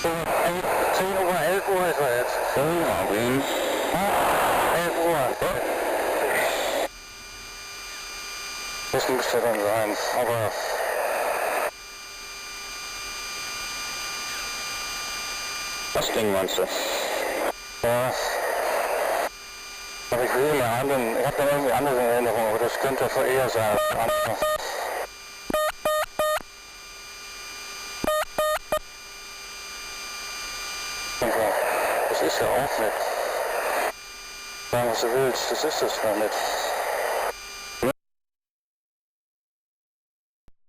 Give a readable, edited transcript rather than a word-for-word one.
10 Uhr, 11 Uhr ist er jetzt. So, Marvin. 11 Uhr. Das müsste dann sein, aber... Das Ding meinst du? Ja. Aber ich will mir ich habe da irgendwie andere Erinnerungen, aber das könnte schon eher sein. Das ist ja auch nicht. Sagen, was du willst, das ist das noch nicht.